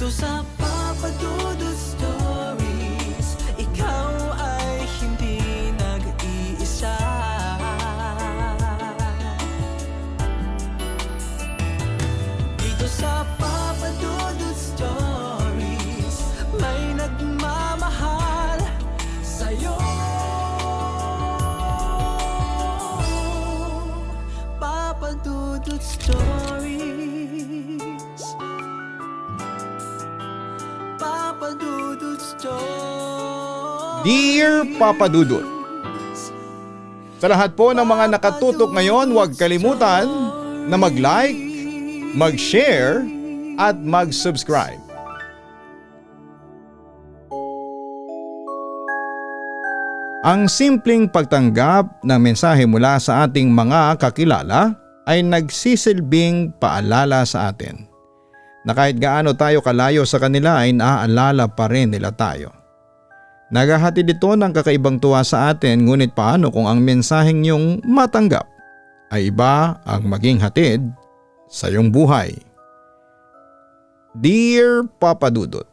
sa Papa Dudut Stories, ikaw ay hindi nag-iisa. Dito sa Papa Dudut Stories, may nagmamahal sa'yo. Papa Dudut Stories, Papa Dudut Stories. Dear Papa Dudut, sa lahat po ng mga nakatutok ngayon, huwag kalimutan na mag-like, mag-share at mag-subscribe. Ang simpleng pagtanggap ng mensahe mula sa ating mga kakilala ay nagsisilbing paalala sa atin na kahit gaano tayo kalayo sa kanila ay naaalala pa rin nila tayo. Naghahatid ito ng kakaibang tuwa sa atin, ngunit paano kung ang mensaheng iyong matanggap ay iba ang maging hatid sa iyong buhay? Dear Papa Dudut,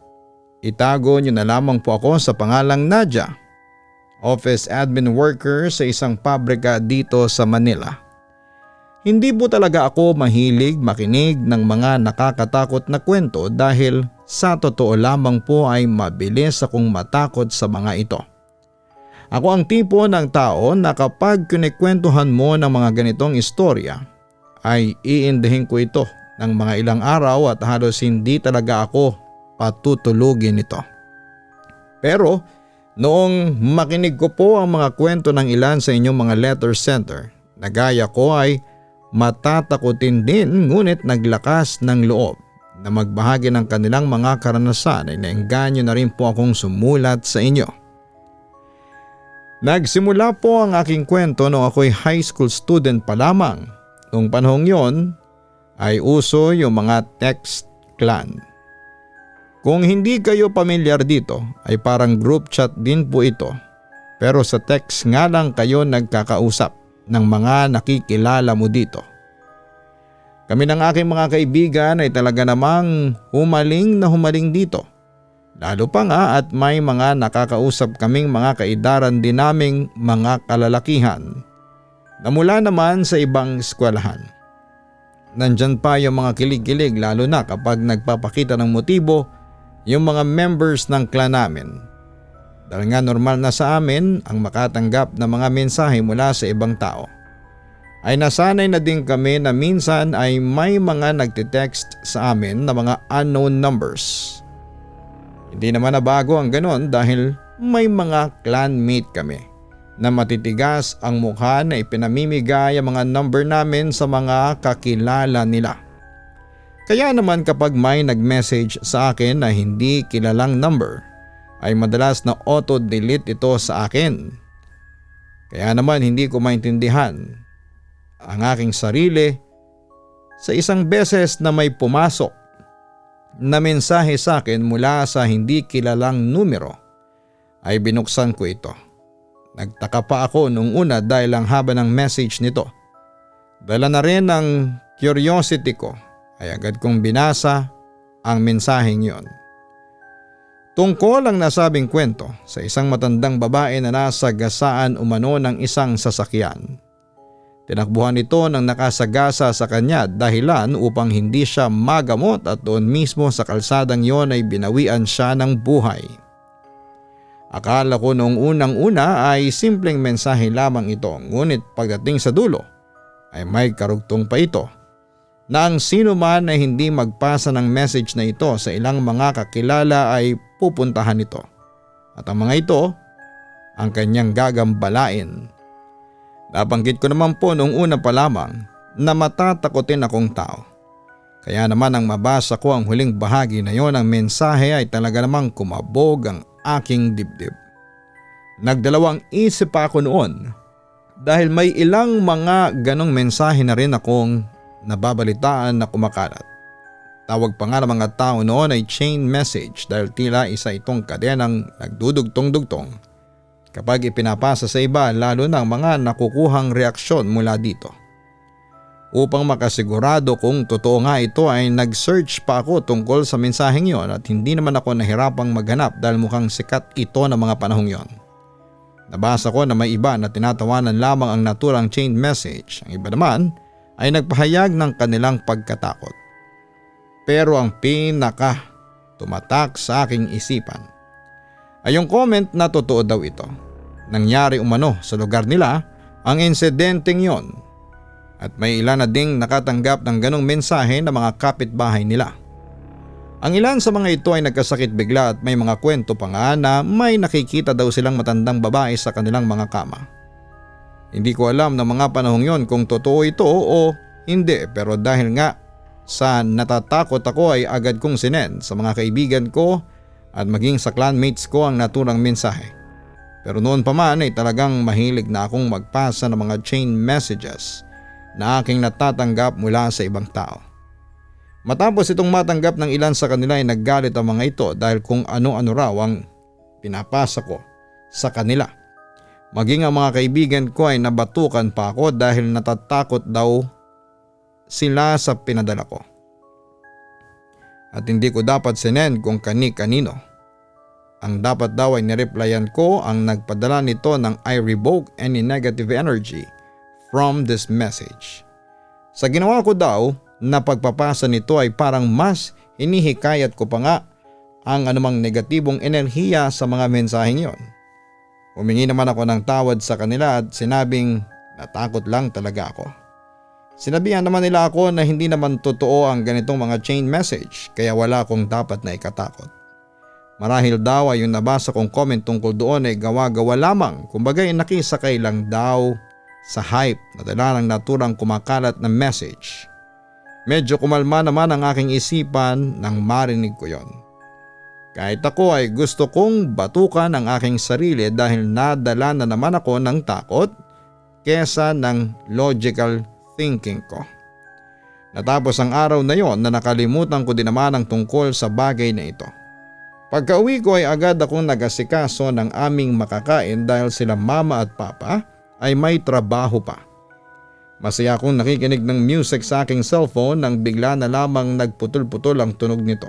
itago niyo na lamang po ako sa pangalang Nadia, office admin worker sa isang pabrika dito sa Manila. Hindi po talaga ako mahilig makinig ng mga nakakatakot na kwento dahil sa totoo lamang po ay mabilis akong matakot sa mga ito. Ako ang tipo ng tao na kapag kinikwentuhan mo ng mga ganitong istorya ay iindahin ko ito ng mga ilang araw at halos hindi talaga ako patutulugin ito. Pero noong makinig ko po ang mga kwento ng ilan sa inyong mga letter center, na gaya ko ay matatakutin din, ngunit naglakas ng loob na magbahagi ng kanilang mga karanasan ay naengganyo na rin po akong sumulat sa inyo. Nagsimula po ang aking kwento noong ako'y high school student pa lamang. Noong panahong yon ay uso yung mga text clan. Kung hindi kayo pamilyar dito ay parang group chat din po ito, pero sa text nga lang kayo nagkakausap ng mga nakikilala mo dito. Kami ng aking mga kaibigan ay talaga namang humaling dito. Lalo pa nga at may mga nakakausap kaming mga kaidaran din naming mga kalalakihan na mula naman sa ibang eskwelahan. Nandyan pa yung mga kilig-kilig, lalo na kapag nagpapakita ng motibo yung mga members ng clan namin. Dahil nga normal na sa amin ang makatanggap ng mga mensahe mula sa ibang tao, ay nasanay na din kami na minsan ay may mga nagtitext sa amin na mga unknown numbers. Hindi naman na bago ang ganon dahil may mga clanmate kami na matitigas ang mukha na ipinamimigay ang mga number namin sa mga kakilala nila. Kaya naman kapag may nag-message sa akin na hindi kilalang number, ay madalas na auto-delete ito sa akin. Kaya naman hindi ko maintindihan ang aking sarili sa isang beses na may pumasok na mensahe sa akin mula sa hindi kilalang numero ay binuksan ko ito. Nagtaka pa ako nung una dahil ang haba ng message nito. Dala na rin ang curiosity ko ay agad kong binasa ang mensaheng yon. Tungkol ang nasabing kwento sa isang matandang babae na nasa gasaan umano ng isang sasakyan. Tinakbuhan ito ng nakasagasa sa kanya dahilan upang hindi siya magamot at doon mismo sa kalsadang yon ay binawian siya ng buhay. Akala ko noong unang-una ay simpleng mensahe lamang ito, ngunit pagdating sa dulo ay may karugtong pa ito na ang sino man ay hindi magpasa ng message na ito sa ilang mga kakilala ay pupuntahan ito. At ang mga ito ang kanyang gagambalain. Nabanggit ko naman po noong una pa lamang na matatakotin akong tao. Kaya naman ang mabasa ko ang huling bahagi na yon ng mensahe ay talaga namang kumabog ang aking dibdib. Nagdalawang isip pa ako noon dahil may ilang mga ganong mensahe na rin akong nababalitaan na kumakalat. Tawag pa nga ng mga tao noon ay chain message dahil tila isa itong kadenang nagdudugtong-dugtong kapag ipinapasa sa iba, lalo ng mga nakukuhang reaksyon mula dito. Upang makasigurado kung totoo nga ito ay nag-search pa ako tungkol sa mensaheng yon at hindi naman ako nahirapang maghanap dahil mukhang sikat ito ng mga panahong yon. Nabasa ko na may iba na tinatawanan lamang ang naturang chain message. Ang iba naman ay nagpahayag ng kanilang pagkatakot. Pero ang pinaka tumatak sa aking isipan ay yung comment na totoo daw ito. Nangyari umano sa lugar nila ang insidenteng yon. At may ilan na ding nakatanggap ng ganong mensahe ng mga kapitbahay nila. Ang ilan sa mga ito ay nagkasakit bigla at may mga kwento pa nga na may nakikita daw silang matandang babae sa kanilang mga kama. Hindi ko alam ng mga panahong yon kung totoo ito o hindi, pero dahil nga sa natatakot ako ay agad kong sinend sa mga kaibigan ko at maging sa clanmates ko ang naturang mensahe. Pero noon pa man ay talagang mahilig na akong magpasa ng mga chain messages na aking natatanggap mula sa ibang tao. Matapos itong matanggap ng ilan sa kanila ay naggalit ang mga ito dahil kung ano-ano raw ang pinapasa ko sa kanila. Maging ang mga kaibigan ko ay nabatukan pa ako dahil natatakot daw sila sa pinadala ko. At hindi ko dapat sinend kung kani-kanino. Ang dapat daw ay nireplyan ko ang nagpadala nito ng I revoke any negative energy from this message. Sa ginawa ko daw na pagpapasa nito ay parang mas hinihikayat ko pa nga ang anumang negatibong enerhiya sa mga mensaheng yon. Humingi naman ako ng tawad sa kanila at sinabing natakot lang talaga ako. Sinabihan naman nila ako na hindi naman totoo ang ganitong mga chain message kaya wala akong dapat na ikatakot. Marahil daw ay yung nabasa kong comment tungkol doon ay gawa-gawa lamang, kumbaga ay nakisakay lang daw sa hype na dala ng naturang kumakalat na message. Medyo kumalma naman ang aking isipan nang marinig ko yon. Kahit ako ay gusto kong batukan ang aking sarili dahil nadala na naman ako ng takot kesa ng logical thinking ko. Natapos ang araw na yon na nakalimutan ko din naman ang tungkol sa bagay na ito. Pagka-uwi ko ay agad akong nagasikaso ng aming makakain dahil sila mama at papa ay may trabaho pa. Masaya akong nakikinig ng music sa aking cellphone nang bigla na lamang nagputol-putol ang tunog nito.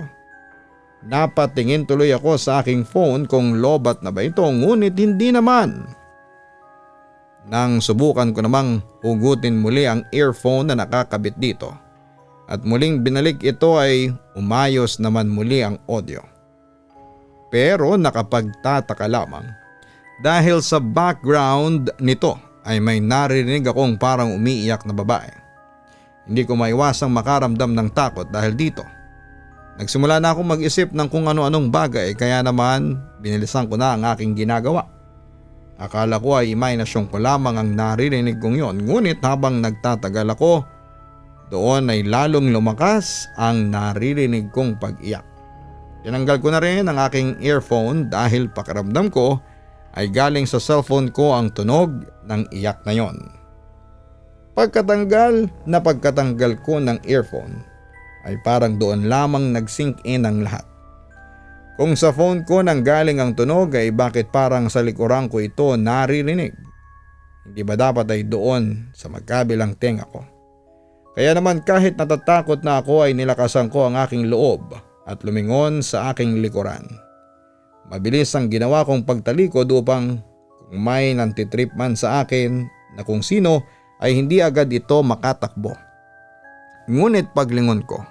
Napatingin tuloy ako sa aking phone kung lobat na ba ito, ngunit hindi naman. Nang subukan ko namang hugutin muli ang earphone na nakakabit dito at muling binalik ito ay umayos naman muli ang audio. Pero nakapagtataka lamang dahil sa background nito ay may naririnig akong parang umiiyak na babae. Hindi ko maiwasang makaramdam ng takot dahil dito. Nagsimula na akong mag-isip ng kung ano-anong bagay kaya naman binilisan ko na ang aking ginagawa. Akala ko ay imahinasyon ko lamang ang naririnig kong yon, ngunit habang nagtatagal ako, doon ay lalong lumakas ang naririnig kong pag-iyak. Tinanggal ko na rin ang aking earphone dahil pakiramdam ko ay galing sa cellphone ko ang tunog ng iyak na yon. Pagkatanggal ko ng earphone ay parang doon lamang nag-sink in ang lahat. Kung sa phone ko nang galing ang tunog ay bakit parang sa likuran ko ito naririnig? Hindi ba dapat ay doon sa magkabilang tenga ko? Kaya naman kahit natatakot na ako ay nilakasan ko ang aking loob at lumingon sa aking likuran. Mabilis ang ginawa kong pagtalikod upang kung may nantitrip man sa akin na kung sino ay hindi agad ito makatakbo. Ngunit paglingon ko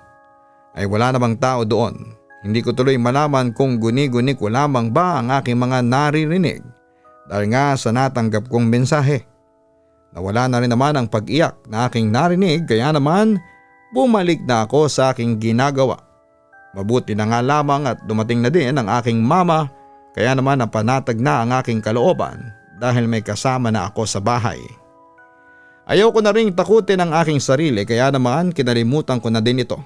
ay wala namang tao doon. Hindi ko tuloy malaman kung guni-guni ko lamang ba ang aking mga naririnig dahil nga sa natanggap kong mensahe. Nawala na rin naman ang pag-iyak na aking narinig kaya naman bumalik na ako sa aking ginagawa. Mabuti na nga lamang at dumating na din ang aking mama kaya naman napanatag na ang aking kalooban dahil may kasama na ako sa bahay. Ayaw ko na ring takutin ang aking sarili kaya naman kinalimutan ko na din ito.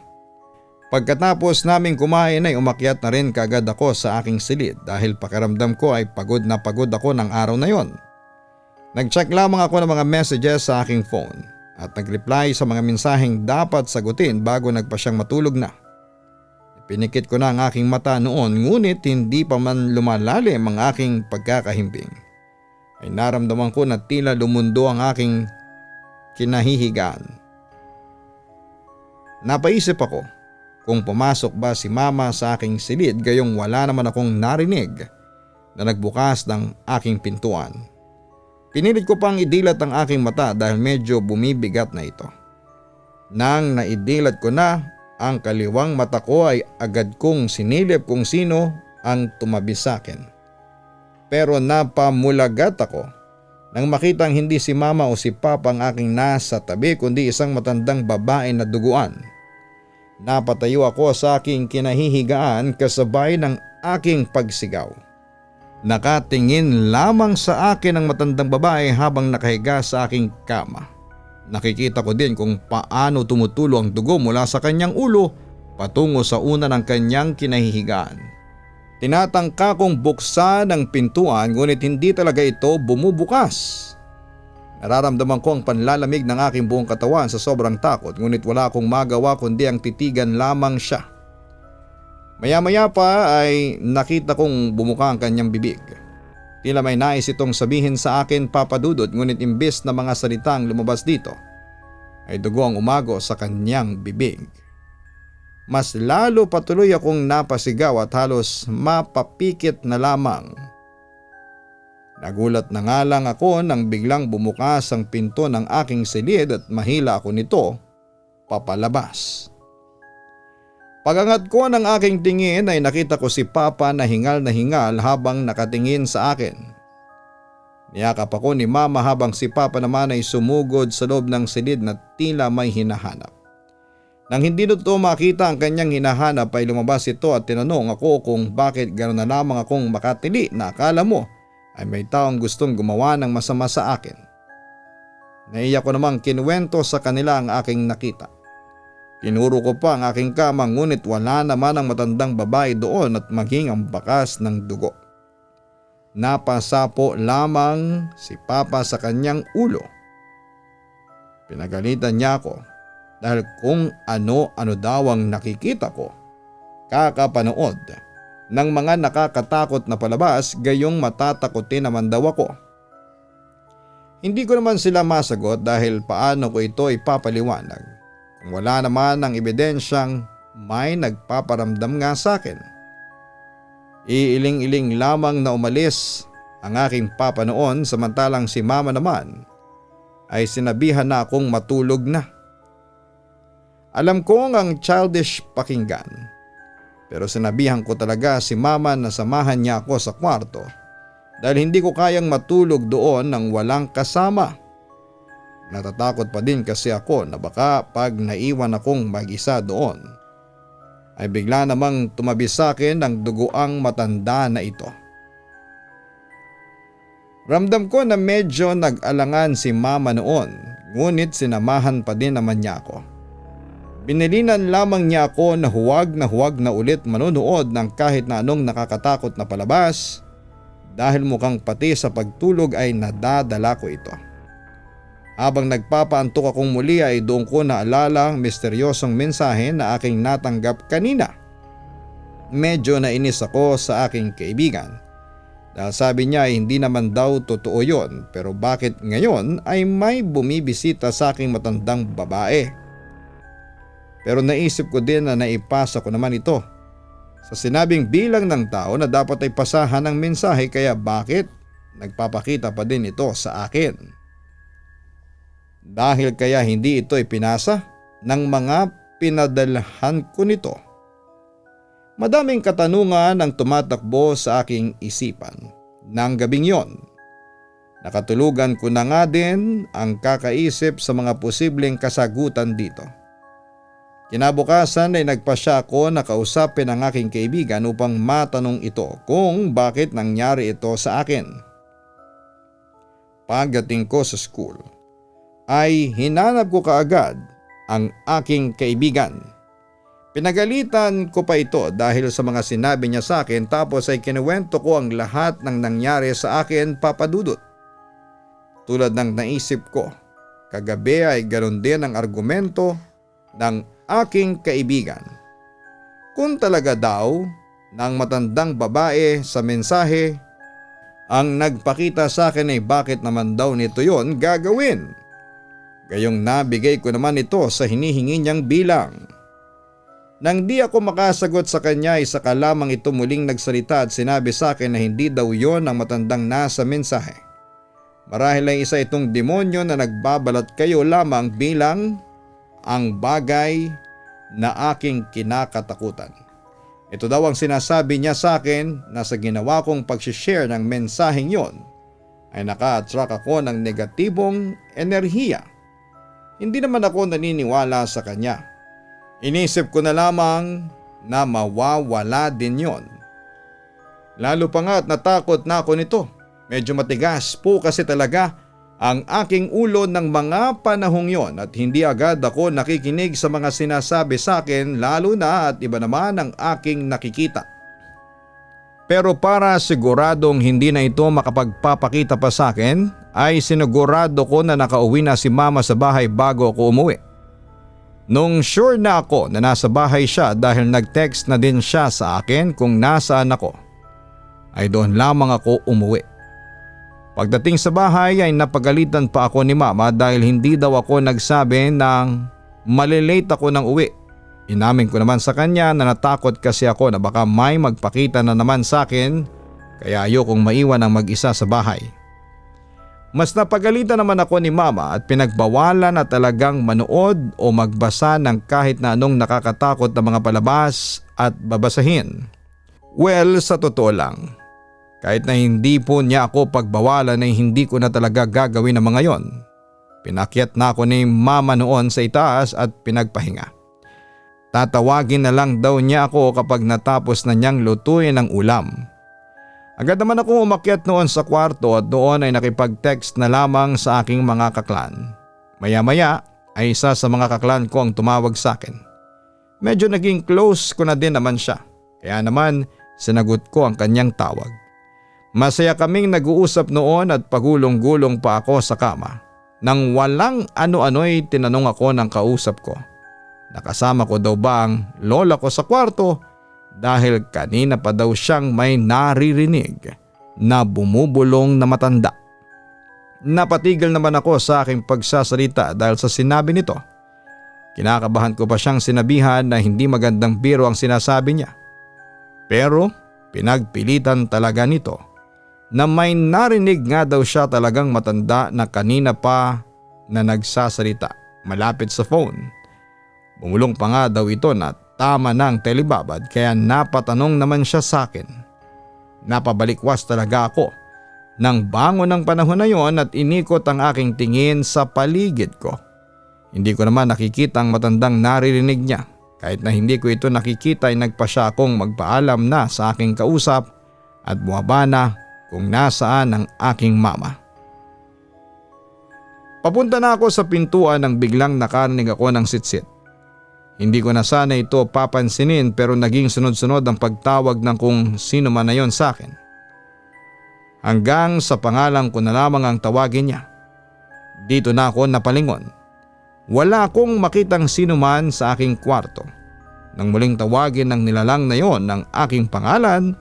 Pagkatapos naming kumain ay umakyat na rin kaagad ako sa aking silid dahil pakiramdam ko ay pagod na pagod ako ng araw na yon. Nag-check lamang ako ng mga messages sa aking phone at nag-reply sa mga mensaheng dapat sagutin bago nagpa siyang matulog na. Pinikit ko na ang aking mata noon ngunit hindi pa man lumalalim ang aking pagkakahimbing. Ay naramdaman ko na tila lumundo ang aking kinahihigaan. Napaisip ako kung pumasok ba si mama sa aking silid gayong wala naman akong narinig na nagbukas ng aking pintuan. Pinilit ko pang idilat ang aking mata dahil medyo bumibigat na ito. Nang naidilat ko na ang kaliwang mata ko ay agad kong sinilip kung sino ang tumabi sa akin. Pero napamulagat ako nang makitang hindi si mama o si papa ang aking nasa tabi kundi isang matandang babae na duguan. Napatayo ako sa aking kinahihigaan kasabay ng aking pagsigaw. Nakatingin lamang sa akin ang matandang babae habang nakahiga sa aking kama. Nakikita ko din kung paano tumutulo ang dugo mula sa kanyang ulo patungo sa una ng kanyang kinahihigaan. Tinatangka kong buksan ang pintuan ngunit hindi talaga ito bumubukas. Nararamdaman ko ang panlalamig ng aking buong katawan sa sobrang takot ngunit wala akong magawa kundi ang titigan lamang siya. Maya-maya pa ay nakita kong bumuka ang kanyang bibig. Tila may nais itong sabihin sa akin, Papa Dudut, ngunit imbes na mga salitang lumabas dito ay dugo ang umago sa kanyang bibig. Mas lalo patuloy akong napasigaw at halos mapapikit na lamang. Nagulat na nga lang ako nang biglang bumukas ang pinto ng aking silid at mahila ako nito papalabas. Pagangat ko ng aking tingin ay nakita ko si Papa na hingal habang nakatingin sa akin. Niyakap ako ni Mama habang si Papa naman ay sumugod sa loob ng silid na tila may hinahanap. Nang hindi nito makita ang kanyang hinahanap ay lumabas ito at tinanong ako kung bakit gano'n na lamang akong makatili na akala mo ay may taong gustong gumawa ng masama sa akin. Naiyak ko namang kinuwento sa kanila ang aking nakita. Tinuro ko pa ang aking kama ngunit wala naman ang matandang babae doon at maging ang bakas ng dugo. Napasapo lamang si Papa sa kanyang ulo. Pinagalitan niya ako dahil kung ano-ano daw ang nakikita ko kakapanood ng mga nakakatakot na palabas gayong matatakotin naman daw ako. Hindi ko naman sila masagot dahil paano ko ito ipapaliwanag kung wala naman ang ebidensyang may nagpaparamdam nga sa akin. Iiling-iling lamang na umalis ang aking papa noon samantalang si Mama naman ay sinabihan na akong matulog na. Alam kong ang childish pakinggan pero sinabihan ko talaga si Mama na samahan niya ako sa kwarto dahil hindi ko kayang matulog doon nang walang kasama. Natatakot pa din kasi ako na baka pag naiwan akong mag-isa doon ay bigla namang tumabi sa akin ang duguang matanda na ito. Ramdam ko na medyo nag-alangan si Mama noon ngunit sinamahan pa din naman niya ako. Binilinan lamang niya ako na huwag na ulit manonood ng kahit na anong nakakatakot na palabas dahil mukhang pati sa pagtulog ay nadadala ko ito. Habang nagpapaantok akong muli ay doon ko naalala ang misteryosong mensahe na aking natanggap kanina. Medyo nainis ako sa aking kaibigan dahil sabi niya ay hindi naman daw totoo yon pero bakit ngayon ay may bumibisita sa aking matandang babae. Pero naisip ko din na naipasa ko naman ito sa sinabing bilang ng tao na dapat ay pasahan ng mensahe kaya bakit nagpapakita pa din ito sa akin. Dahil kaya hindi ito ipinasa ng mga pinadalhan ko nito. Madaming katanungan ang tumatakbo sa aking isipan ng gabing yon. Nakatulugan ko na nga din ang kakaisip sa mga posibleng kasagutan dito. Kinabukasan ay nagpasya ako na kausapin ang aking kaibigan upang matanong ito kung bakit nangyari ito sa akin. Pagdating ko sa school ay hinanap ko kaagad ang aking kaibigan. Pinagalitan ko pa ito dahil sa mga sinabi niya sa akin tapos ay kinuwento ko ang lahat ng nangyari sa akin, Papa Dudut. Tulad ng naisip ko, kagabi ay ganoon din ang argumento ng aking kaibigan. Kung talaga daw ng matandang babae sa mensahe ang nagpakita sa akin ay bakit naman daw nito yon gagawin. Gayong nabigay ko naman ito sa hinihingi niyang bilang. Nang di ako makasagot sa kanya ay saka lamang ito muling nagsalita at sinabi sa akin na hindi daw yon ang matandang nasa mensahe. Marahil ay isa itong demonyo na nagbabalat kayo lamang bilang ang bagay na aking kinakatakutan. Ito daw ang sinasabi niya sa akin na sa ginawa kong pag-share ng mensaheng yon ay naka-attract ako ng negatibong enerhiya. Hindi naman ako naniniwala sa kanya. Inisip ko na lamang na mawawala din yon. Lalo pa nga at natakot na ako nito. Medyo matigas po kasi talaga ang aking ulo ng mga panahong yon at hindi agad ako nakikinig sa mga sinasabi sa akin lalo na at iba naman ang aking nakikita. Pero para siguradong hindi na ito makapagpapakita pa sa akin ay sinigurado ko na nakauwi na si mama sa bahay bago ako umuwi. Nung sure na ako na nasa bahay siya dahil nag-text na din siya sa akin kung nasaan ako, ay doon lamang ako umuwi. Pagdating sa bahay ay napagalitan pa ako ni mama dahil hindi daw ako nagsabi ng malilate ako ng uwi. Inamin ko naman sa kanya na natakot kasi ako na baka may magpakita na naman sa akin kaya ayokong maiwan ang mag-isa sa bahay. Mas napagalitan naman ako ni mama at pinagbawalan na talagang manood o magbasa ng kahit na anong nakakatakot na mga palabas at babasahin. Well, sa totoo lang, kahit na hindi po niya ako pagbawalan ay hindi ko na talaga gagawin ang mga yon. Pinakyat na ako ni mama noon sa itaas at pinagpahinga. Tatawagin na lang daw niya ako kapag natapos na niyang lutuin ang ulam. Agad naman akong umakyat noon sa kwarto at doon ay nakipag-text na lamang sa aking mga kaklan. Maya-maya ay isa sa mga kaklan ko ang tumawag sa akin. Medyo naging close ko na din naman siya, kaya naman sinagot ko ang kanyang tawag. Masaya kaming nag-uusap noon at pagulong-gulong pa ako sa kama. Nang walang ano-ano'y tinanong ako ng kausap ko. Nakasama ko daw ba ang lola ko sa kwarto dahil kanina pa daw siyang may naririnig na bumubulong na matanda. Napatigil naman ako sa aking pagsasalita dahil sa sinabi nito. Kinakabahan ko pa siyang sinabihan na hindi magandang biro ang sinasabi niya. Pero pinagpilitan talaga nito na may narinig nga daw siya talagang matanda na kanina pa na nagsasalita malapit sa phone. Bumulong pa nga daw ito na tama na ang telebabad kaya napatanong naman siya sa akin. Napabalikwas talaga ako nang bangon ng panahon na yon at inikot ang aking tingin sa paligid ko. Hindi ko naman nakikita ang matandang naririnig niya. Kahit na hindi ko ito nakikita ay nagpa siya akong magpaalam na sa aking kausap at buwaba na kung nasaan ang aking mama. Papunta na ako sa pintuan nang biglang nakarinig ako ng sitsit. Hindi ko na sana ito papansinin pero naging sunod-sunod ang pagtawag ng kung sino man na yon sa akin. Hanggang sa pangalan ko na lamang ang tawagin niya. Dito na ako napalingon. Wala akong makitang sino man sa aking kwarto. Nang muling tawagin ng nilalang na yon ng aking pangalan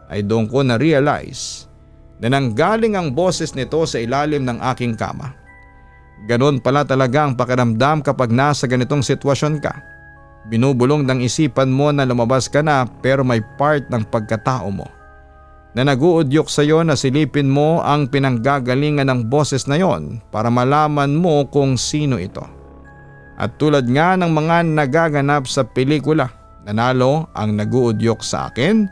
ay doon ko na-realize na nanggaling ang boses nito sa ilalim ng aking kama. Ganon pala talaga ang pakiramdam kapag nasa ganitong sitwasyon ka. Binubulong ng isipan mo na lumabas ka na pero may part ng pagkatao mo na naguudyok sa iyo na silipin mo ang pinanggagalingan ng boses na yon para malaman mo kung sino ito. At tulad nga ng mga nagaganap sa pelikula, nanalo ang naguudyok sa akin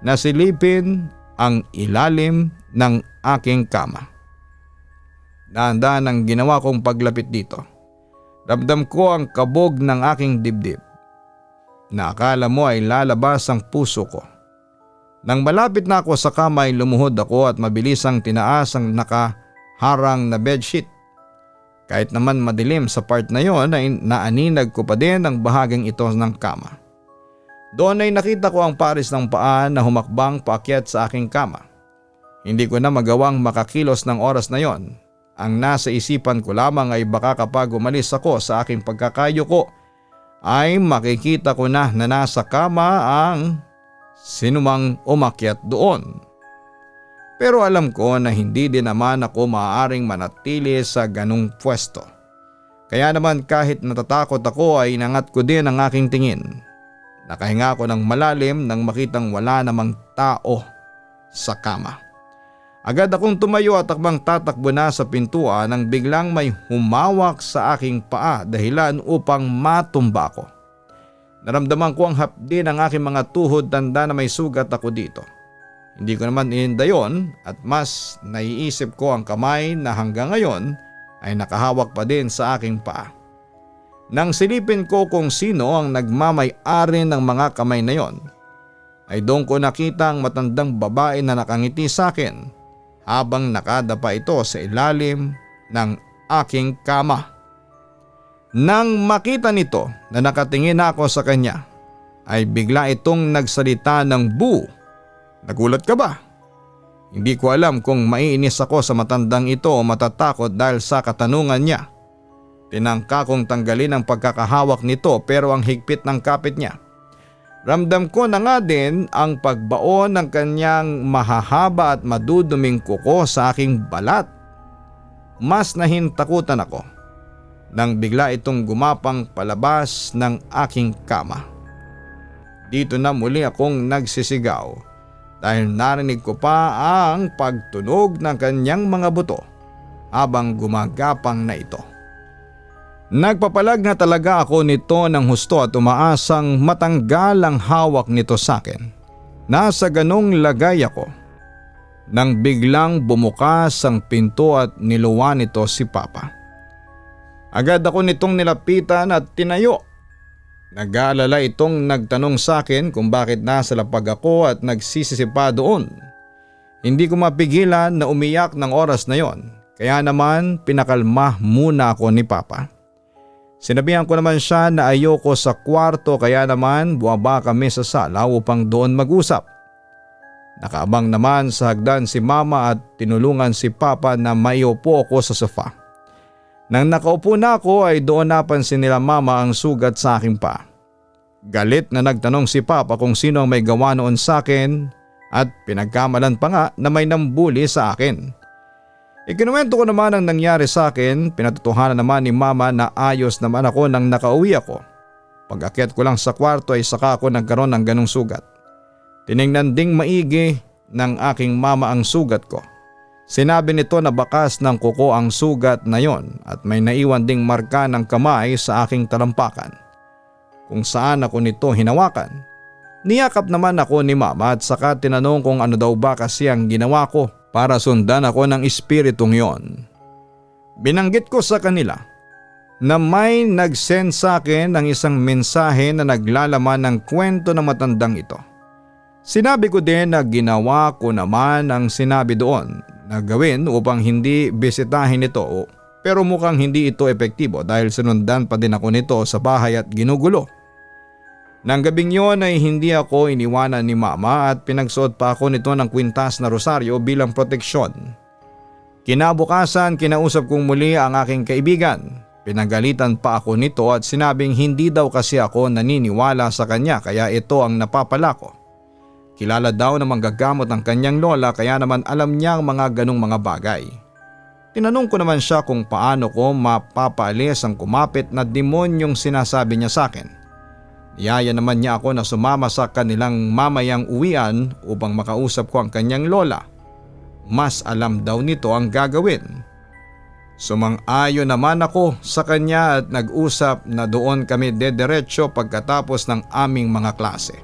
na silipin ang ilalim ng aking kama. Dahan-dahan ang ginawa kong paglapit dito. Ramdam ko ang kabog ng aking dibdib na akala mo ay lalabas ang puso ko. Nang malapit na ako sa kama ay lumuhod ako at mabilisang tinaas ang nakaharang na bedsheet. Kahit naman madilim sa part na yon ay naaninag ko pa din ang bahaging ito ng kama. Doon ay nakita ko ang paris ng paa na humakbang paakyat sa aking kama. Hindi ko na magawang makakilos ng oras na yon. Ang nasa isipan ko lamang ay baka kapag umalis ako sa aking pagkakayuko ay makikita ko na nasa kama ang sinumang umakyat doon. Pero alam ko na hindi din naman ako maaaring manatili sa ganung pwesto. Kaya naman kahit natatakot ako ay inangat ko din ang aking tingin. Nakahinga ako ng malalim nang makitang wala namang tao sa kama. Agad akong tumayo at takbang tatakbo na sa pintuan nang biglang may humawak sa aking paa dahilan upang matumba ako. Naramdaman ko ang hapdi ng aking mga tuhod, tanda na may sugat ako dito. Hindi ko naman ininda yon at mas naiisip ko ang kamay na hanggang ngayon ay nakahawak pa din sa aking paa. Nang silipin ko kung sino ang nagmamay-ari ng mga kamay na yon, ay doon ko nakita ang matandang babae na nakangiti sa akin habang nakadapa ito sa ilalim ng aking kama. Nang makita nito na nakatingin ako sa kanya, ay bigla itong nagsalita ng boo. Nagulat ka ba? Hindi ko alam kung maiinis ako sa matandang ito o matatakot dahil sa katanungan niya. Tinangka kong tanggalin ang pagkakahawak nito pero ang higpit ng kapit niya. Ramdam ko na nga din ang pagbaon ng kanyang mahahaba at maduduming kuko sa aking balat. Mas nahintakutan ako nang bigla itong gumapang palabas ng aking kama. Dito na muli akong nagsisigaw dahil narinig ko pa ang pagtunog ng kanyang mga buto habang gumagapang na ito. Nagpapalag na talaga ako nito ng husto at umaasang matanggal ang hawak nito sa akin. Nasa ganong lagay ako nang biglang bumukas ang pinto at niluwan nito si Papa. Agad ako nitong nilapitan at tinayo. Nag-aalala itong nagtanong sa akin kung bakit nasa lapag ako at nagsisisipa doon. Hindi ko mapigilan na umiyak ng oras na yon, kaya naman pinakalma muna ako ni Papa. Sinabihan ko naman siya na ayoko sa kwarto kaya naman buwaba kami sa sala upang doon mag-usap. Nakaabang naman sa hagdan si Mama at tinulungan si Papa na maiupo ako sa sofa. Nang nakaupo na ako ay doon napansin nila Mama ang sugat sa aking paa. Galit na nagtanong si Papa kung sino ang may gawa noon sa akin at pinagkamalan pa nga na may nambuli sa akin. Ikinuwento ko naman ang nangyari sa akin, pinatutuhanan naman ni Mama na ayos naman ako nang nakauwi ako. Pag-akyat ko lang sa kwarto ay saka ako nagkaroon ng ganong sugat. Tiningnan ding maigi ng aking Mama ang sugat ko. Sinabi nito na bakas ng kuko ang sugat na yon at may naiwan ding marka ng kamay sa aking talampakan kung saan ako nito hinawakan. Niyakap naman ako ni Mama at saka tinanong kung ano daw ba kasi ang ginawa ko para sundan ako ng espiritong yon. Binanggit ko sa kanila na may nag-send sa akin ng isang mensahe na naglalaman ng kwento ng matandang ito. Sinabi ko din na ginawa ko naman ang sinabi doon na gawin upang hindi bisitahin ito, pero mukhang hindi ito epektibo dahil sinundan pa din ako nito sa bahay at ginugulo. Nang gabing yon ay hindi ako iniwanan ni Mama at pinagsuot pa ako nito ng kwintas na rosaryo bilang proteksyon. Kinabukasan kinausap kong muli ang aking kaibigan. Pinagalitan pa ako nito at sinabing hindi daw kasi ako naniniwala sa kanya kaya ito ang napapala ko. Kilala daw na manggagamot ang kanyang lola kaya naman alam niya ang mga ganong mga bagay. Tinanong ko naman siya kung paano ko mapapaalis ang kumapit na demonyong sinasabi niya sa akin. Niyaya naman niya ako na sumama sa kanilang mamayang uwian upang makausap ko ang kanyang lola. Mas alam daw nito ang gagawin. Sumang-ayon naman ako sa kanya at nag-usap na doon kami dediretso pagkatapos ng aming mga klase.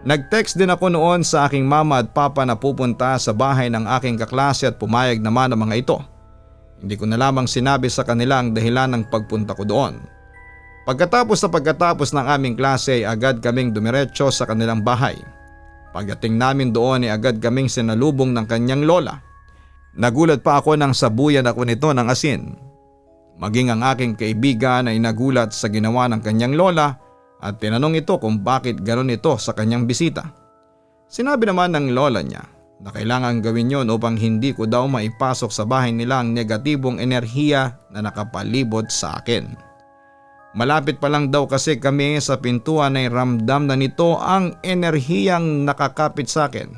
Nag-text din ako noon sa aking Mama at Papa na pupunta sa bahay ng aking kaklase at pumayag naman ang mga ito. Hindi ko na lamang sinabi sa kanila ang dahilan ng pagpunta ko doon. Pagkatapos ng aming klase ay agad kaming dumiretso sa kanilang bahay. Pagdating namin doon ay agad kaming sinalubong ng kanyang lola. Nagulat pa ako nang sabuyan ako nito ng asin. Maging ang aking kaibigan ay nagulat sa ginawa ng kanyang lola at tinanong ito kung bakit ganoon ito sa kanyang bisita. Sinabi naman ng lola niya na kailangan gawin yon upang hindi ko daw maipasok sa bahay nila ang negatibong enerhiya na nakapalibot sa akin. Malapit pa lang daw kasi kami sa pintuan ay ramdam na nito ang enerhiyang nakakapit sa akin.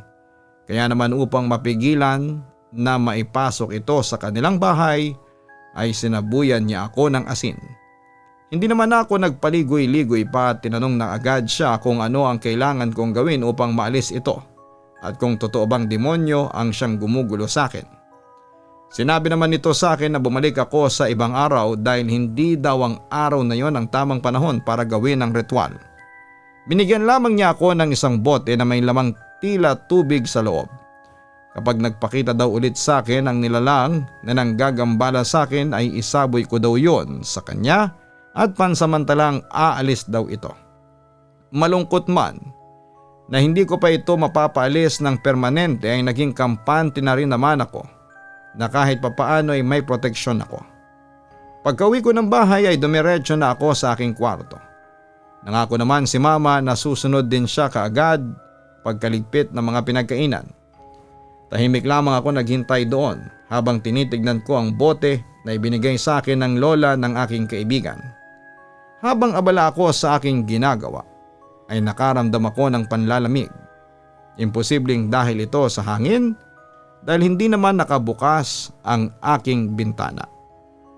Kaya naman upang mapigilan na maipasok ito sa kanilang bahay ay sinabuyan niya ako ng asin. Hindi naman ako nagpaligoy-ligoy pa at tinanong na agad siya kung ano ang kailangan kong gawin upang maalis ito at kung totoo bang demonyo ang siyang gumugulo sa akin. Sinabi naman nito sa akin na bumalik ako sa ibang araw dahil hindi daw ang araw na yon ang tamang panahon para gawin ang ritual. Binigyan lamang niya ako ng isang bote na may lamang tila tubig sa loob. Kapag nagpakita daw ulit sa akin ang nilalang na nanggagambala sa akin ay isaboy ko daw yon sa kanya at pansamantalang aalis daw ito. Malungkot man na hindi ko pa ito mapapaalis ng permanente ay naging kampante na rin naman ako na kahit papaano ay may proteksyon ako. Pagkauwi ko ng bahay ay dumiretso na ako sa aking kwarto. Nangako naman si mama na susunod din siya kaagad pagkaligpit ng mga pinagkainan. Tahimik lamang ako naghintay doon habang tinitignan ko ang bote na ibinigay sa akin ng lola ng aking kaibigan. Habang abala ako sa aking ginagawa ay nakaramdam ako ng panlalamig. Imposibleng dahil ito sa hangin dahil hindi naman nakabukas ang aking bintana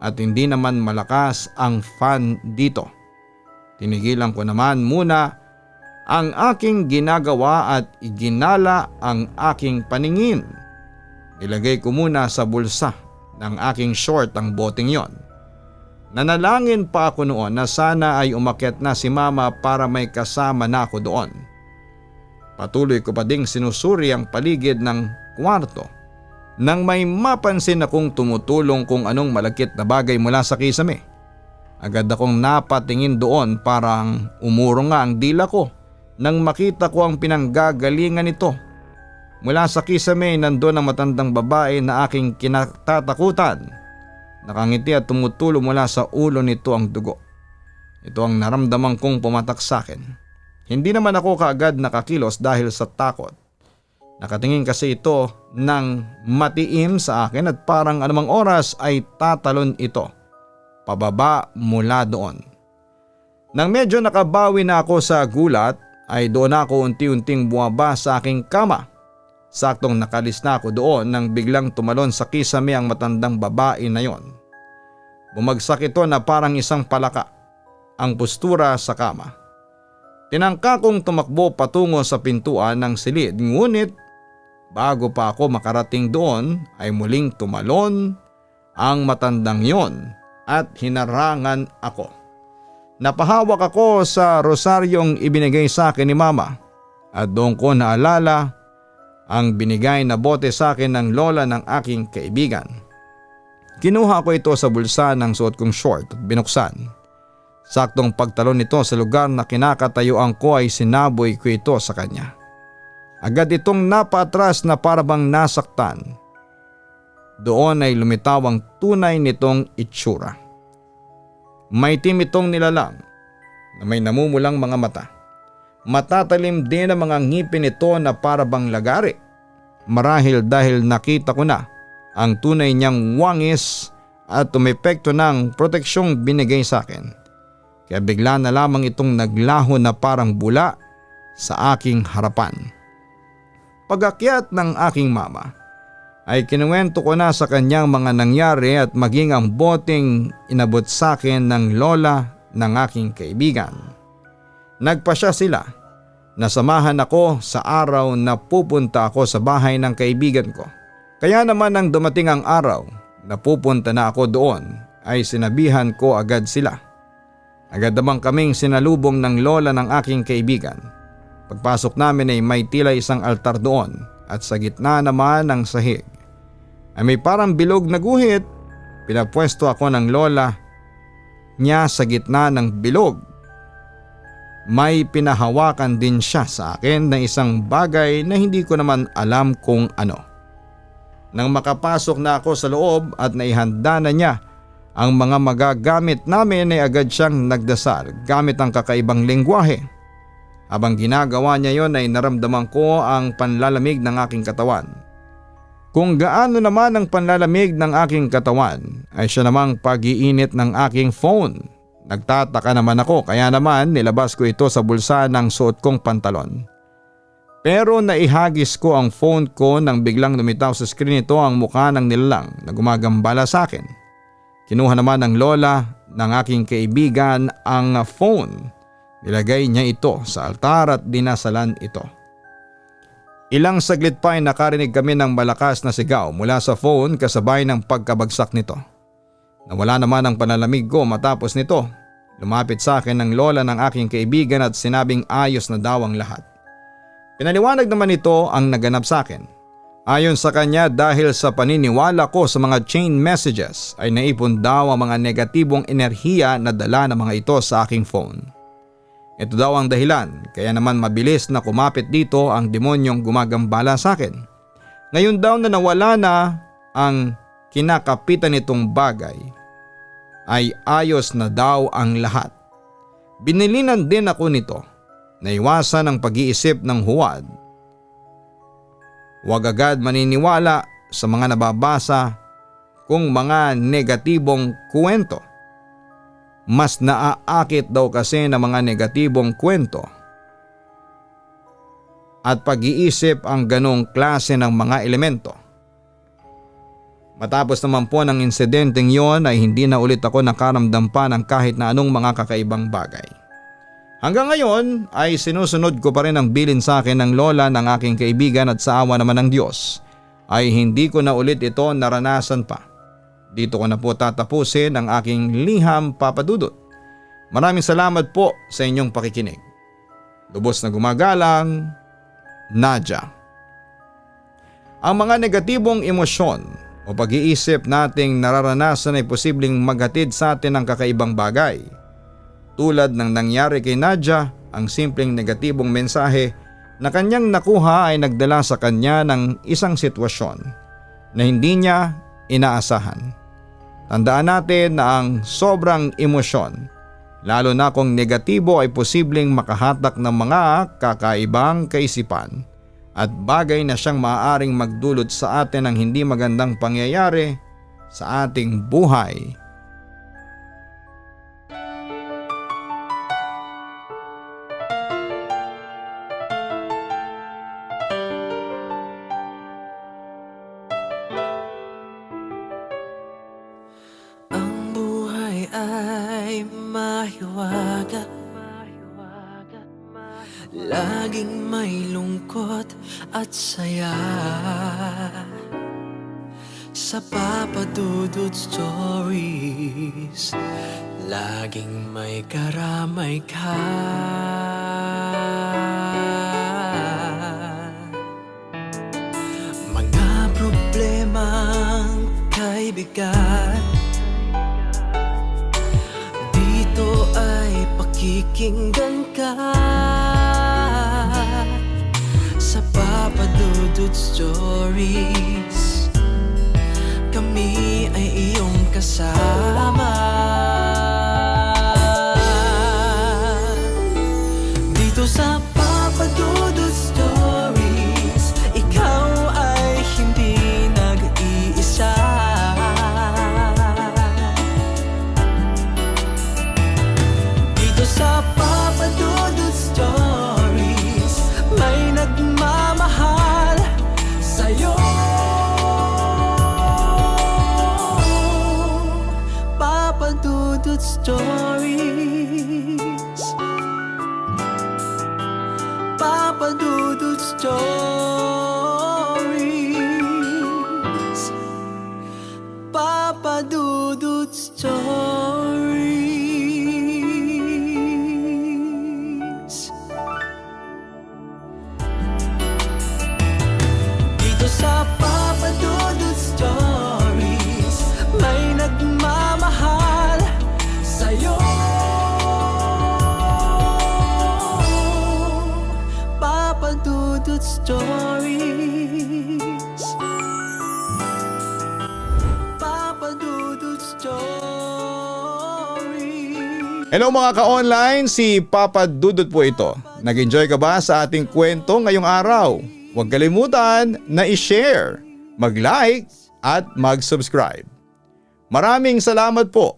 at hindi naman malakas ang fan dito. Tinigilan ko naman muna ang aking ginagawa at iginala ang aking paningin. Nilagay ko muna sa bulsa ng aking short ang boteng yon. Nanalangin pa ako noon na sana ay umakyat na si mama para may kasama na ako doon. Patuloy ko pa ding sinusuri ang paligid ng kwarto nang may mapansin akong tumutulong kung anong malagkit na bagay mula sa kisame. Agad akong napatingin doon parang umurong nga ang dila ko nang makita ko ang pinanggagalingan nito. Mula sa kisame nandoon ang matandang babae na aking kinatatakutan. Nakangiti at tumutulo mula sa ulo nito ang dugo. Ito ang naramdaman kong pumatak sa akin. Hindi naman ako kaagad nakakilos dahil sa takot. Nakatingin kasi ito ng matiim sa akin at parang anumang oras ay tatalon ito pababa mula doon. Nang medyo nakabawi na ako sa gulat ay doon ako unti-unting bumaba sa aking kama. Saktong nakalis na ako doon nang biglang tumalon sa kisame ang matandang babae na yon. Bumagsak ito na parang isang palaka ang postura sa kama. Tinangka kong tumakbo patungo sa pintuan ng silid ngunit bago pa ako makarating doon ay muling tumalon ang matandang yon at hinarangan ako. Napahawak ako sa rosaryong ibinigay sa akin ni mama at doon ko naalala ang binigay na bote sa akin ng lola ng aking kaibigan. Kinuha ko ito sa bulsa ng suot kong short at binuksan. Saktong pagtalon nito sa lugar na kinakatayuan ko ay sinaboy ko ito sa kanya. Agad itong napaatras na parabang nasaktan. Doon ay lumitaw ang tunay nitong itsura. Maitim itong nilalang na may namumulang mga mata. Matatalim din ang mga ngipin nito na parabang lagari. Marahil dahil nakita ko na ang tunay niyang wangis at tumepekto ng proteksyong binigay sa akin. Kaya bigla na lamang itong naglaho na parang bula sa aking harapan. Pag-akyat ng aking mama ay kinuwento ko na sa kanyang mga nangyari at maging ang boteng inabot sa akin ng lola ng aking kaibigan. Nagpasya sila na samahan ako sa araw na pupunta ako sa bahay ng kaibigan ko. Kaya naman nang dumating ang araw na pupunta na ako doon ay sinabihan ko agad sila. Agad naman kaming sinalubong ng lola ng aking kaibigan. Pagpasok namin ay may tila isang altar doon at sa gitna naman ng sahig ay may parang bilog na guhit. Pinapwesto ako ng lola niya sa gitna ng bilog. May pinahawakan din siya sa akin na isang bagay na hindi ko naman alam kung ano. Nang makapasok na ako sa loob at naihanda na niya ang mga magagamit namin ay agad siyang nagdasal gamit ang kakaibang lengguwahe. Habang ginagawa niya yon ay naramdaman ko ang panlalamig ng aking katawan. Kung gaano naman ang panlalamig ng aking katawan ay siya namang pag-iinit ng aking phone. Nagtataka naman ako kaya naman nilabas ko ito sa bulsa ng suot kong pantalon. Pero naihagis ko ang phone ko nang biglang lumitaw sa screen nito ang mukha ng nilalang na gumagambala sa akin. Kinuha naman ng lola ng aking kaibigan ang phone. Nilagay niya ito sa altar at dinasalan ito. Ilang saglit pa ay nakarinig kami ng malakas na sigaw mula sa phone kasabay ng pagkabagsak nito. Nawala naman ang panalamig ko matapos nito. Lumapit sa akin ng lola ng aking kaibigan at sinabing ayos na daw ang lahat. Pinaliwanag naman ito ang naganap sa akin. Ayon sa kanya, dahil sa paniniwala ko sa mga chain messages ay naipon daw ang mga negatibong enerhiya na dala ng mga ito sa aking phone. Ito daw ang dahilan kaya naman mabilis na kumapit dito ang demonyong gumagambala sa akin. Ngayon daw na nawala na ang kinakapitan nitong bagay ay ayos na daw ang lahat. Binilinan din ako nito na iwasan ang pag-iisip ng huwad. Huwag agad maniniwala sa mga nababasa kung mga negatibong kwento. Mas naaakit daw kasi ng mga negatibong kwento at pag-iisip ang ganong klase ng mga elemento. Matapos naman po ng insidenteng yon ay hindi na ulit ako nakaramdam pa ng kahit na anong mga kakaibang bagay. Hanggang ngayon ay sinusunod ko pa rin ang bilin sa akin ng lola ng aking kaibigan at sa awa naman ng Diyos ay hindi ko na ulit ito naranasan pa. Dito ko na po tatapusin ang aking liham, Papa Dudut. Maraming salamat po sa inyong pakikinig. Lubos na gumagalang, Nadia. Ang mga negatibong emosyon o pag-iisip nating nararanasan ay posibleng maghatid sa atin ng kakaibang bagay. Tulad ng nangyari kay Nadia, ang simpleng negatibong mensahe na kanyang nakuha ay nagdala sa kanya ng isang sitwasyon na hindi niya inaasahan. Tandaan natin na ang sobrang emosyon, lalo na kung negatibo, ay posibleng makahatak ng mga kakaibang kaisipan at bagay na siyang maaaring magdulot sa atin ng hindi magandang pangyayari sa ating buhay. Ang buhay ay mahiwaga, laging may lungkot at saya. Sa Papa Dudut Stories, laging may karamay ka. Mga problemang kay bigat, dito ay pakikinggan ka. Sa Papa Dudut Stories, kami ay iyong kasama. Dito sa Papa Dudut Stories, ikaw ay hindi nag-iisa. Dito sa Papa Dudut Stories, may nagmamahal sa'yo. Papa Dudut Stories, Papa Dudut Stories, Papa Dudut Stories. Dito sa Papa Dudut Stories, may nagmamahal sa'yo. Papa Dudut Stories, Papa Dudut Stories. Hello mga ka-online, si Papa Dudut po ito. Nag-enjoy ka ba sa ating kwento ngayong araw? Huwag kalimutan na i-share, mag-like at mag-subscribe. Maraming salamat po.